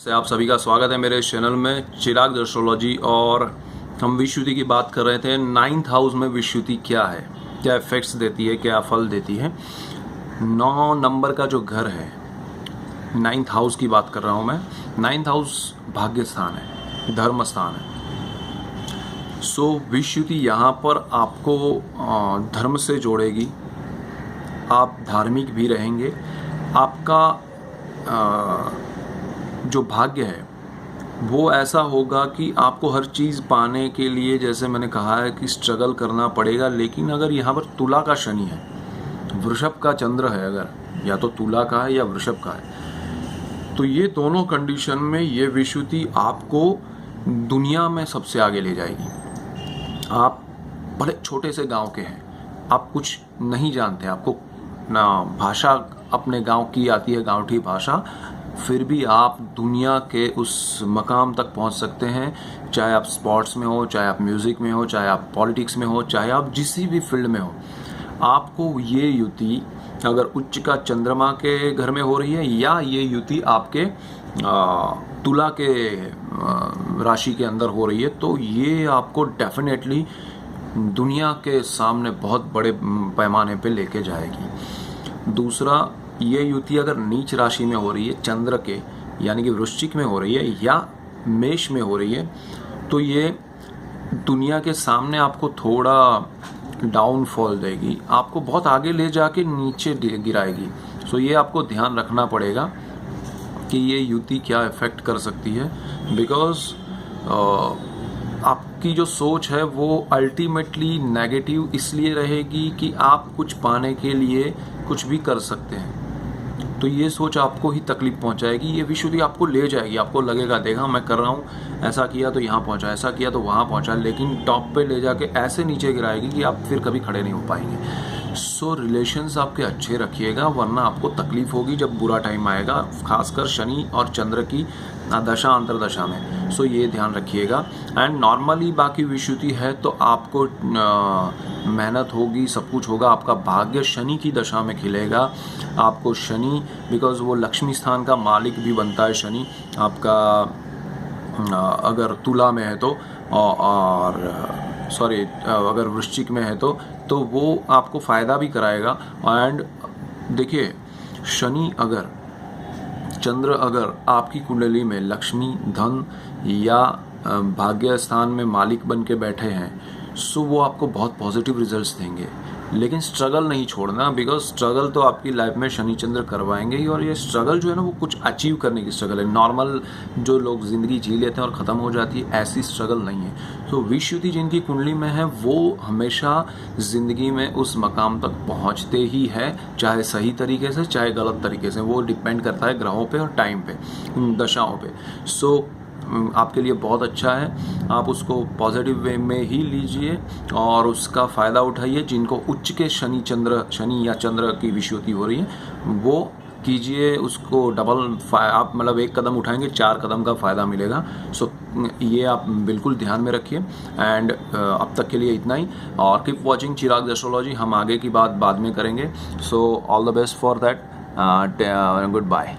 से आप सभी का स्वागत है मेरे चैनल में चिराग एस्ट्रोलॉजी। और हम विषुवति की बात कर रहे थे। 9th हाउस में विषुवति क्या है, क्या इफेक्ट्स देती है, क्या फल देती है। 9 नंबर का जो घर है, 9th हाउस की बात कर रहा हूँ मैं। 9th हाउस भाग्य स्थान है, धर्म स्थान है। सो विषुवति यहाँ पर आपको धर्म से जोड़ेगी। आप धार्मिक भी रहेंगे। आपका जो भाग्य है वो ऐसा होगा कि आपको हर चीज़ पाने के लिए, जैसे मैंने कहा है कि स्ट्रगल करना पड़ेगा। लेकिन अगर यहाँ पर तुला का शनि है, वृषभ का चंद्र है, अगर या तो तुला का है या वृषभ का है, तो ये दोनों कंडीशन में ये विषुवति आपको दुनिया में सबसे आगे ले जाएगी। आप बड़े छोटे से गांव के हैं, आप कुछ नहीं जानते, आपको ना भाषा अपने गांव की आती है, गांवठी भाषा, फिर भी आप दुनिया के उस मकाम तक पहुंच सकते हैं। चाहे आप स्पोर्ट्स में हो, चाहे आप म्यूज़िक में हो, चाहे आप पॉलिटिक्स में हो, चाहे आप जिस भी फील्ड में हो, आपको ये युति अगर उच्च का चंद्रमा के घर में हो रही है या ये युति आपके तुला के राशि के अंदर हो रही है, तो ये आपको डेफिनेटली दुनिया के सामने बहुत बड़े पैमाने पे लेके जाएगी। दूसरा, ये युति अगर नीच राशि में हो रही है, चंद्र के यानी कि वृश्चिक में हो रही है या मेष में हो रही है, तो ये दुनिया के सामने आपको थोड़ा डाउनफॉल देगी, आपको बहुत आगे ले जाके नीचे गिराएगी। सो ये आपको ध्यान रखना पड़ेगा कि ये युति क्या इफेक्ट कर सकती है। बिकॉज आपकी जो सोच है वो अल्टीमेटली नेगेटिव इसलिए रहेगी कि आप कुछ पाने के लिए कुछ भी कर सकते हैं, तो ये सोच आपको ही तकलीफ पहुंचाएगी। ये विषुवति आपको ले जाएगी, आपको लगेगा देखा मैं कर रहा हूँ, ऐसा किया तो यहाँ पहुंचा, ऐसा किया तो वहाँ पहुंचा, लेकिन टॉप पे ले जाके ऐसे नीचे गिराएगी कि आप फिर कभी खड़े नहीं हो पाएंगे। सो रिलेशंस आपके अच्छे रखिएगा, वरना आपको तकलीफ होगी जब बुरा टाइम आएगा, खासकर शनि और चंद्र की दशा अंतरदशा में। सो ये ध्यान रखिएगा। एंड नॉर्मली बाकी विषुवति है तो आपको मेहनत होगी, सब कुछ होगा। आपका भाग्य शनि की दशा में खिलेगा। आपको शनि, बिकॉज वो लक्ष्मी स्थान का मालिक भी बनता है शनि आपका, अगर तुला में है तो, और सॉरी अगर वृश्चिक में है तो वो आपको फ़ायदा भी कराएगा। एंड देखिए, शनि अगर, चंद्र अगर आपकी कुंडली में लक्ष्मी, धन या भाग्य स्थान में मालिक बन के बैठे हैं, सो वो आपको बहुत पॉजिटिव रिजल्ट्स देंगे। लेकिन स्ट्रगल नहीं छोड़ना, बिकॉज स्ट्रगल तो आपकी लाइफ में शनि चंद्र करवाएंगे ही। और ये स्ट्रगल जो है ना, वो कुछ अचीव करने की स्ट्रगल है। नॉर्मल जो लोग ज़िंदगी जी लेते हैं और ख़त्म हो जाती है, ऐसी स्ट्रगल नहीं है। तो विषुवति जिनकी कुंडली में है वो हमेशा ज़िंदगी में उस मकाम तक पहुँचते ही है, चाहे सही तरीके से चाहे गलत तरीके से। वो डिपेंड करता है ग्रहों पे और टाइम पे, दशाओं पे। सो आपके लिए बहुत अच्छा है, आप उसको पॉजिटिव वे में ही लीजिए और उसका फ़ायदा उठाइए। जिनको उच्च के शनि या चंद्र की विषुवति हो रही है, वो कीजिए, उसको डबल आप मतलब एक कदम उठाएंगे 4 कदम का फ़ायदा मिलेगा। सो ये आप बिल्कुल ध्यान में रखिए। एंड अब तक के लिए इतना ही, और कीप वॉचिंग चिराग एस्ट्रोलॉजी। हम आगे की बात बाद में करेंगे। So all the best for that. Good bye.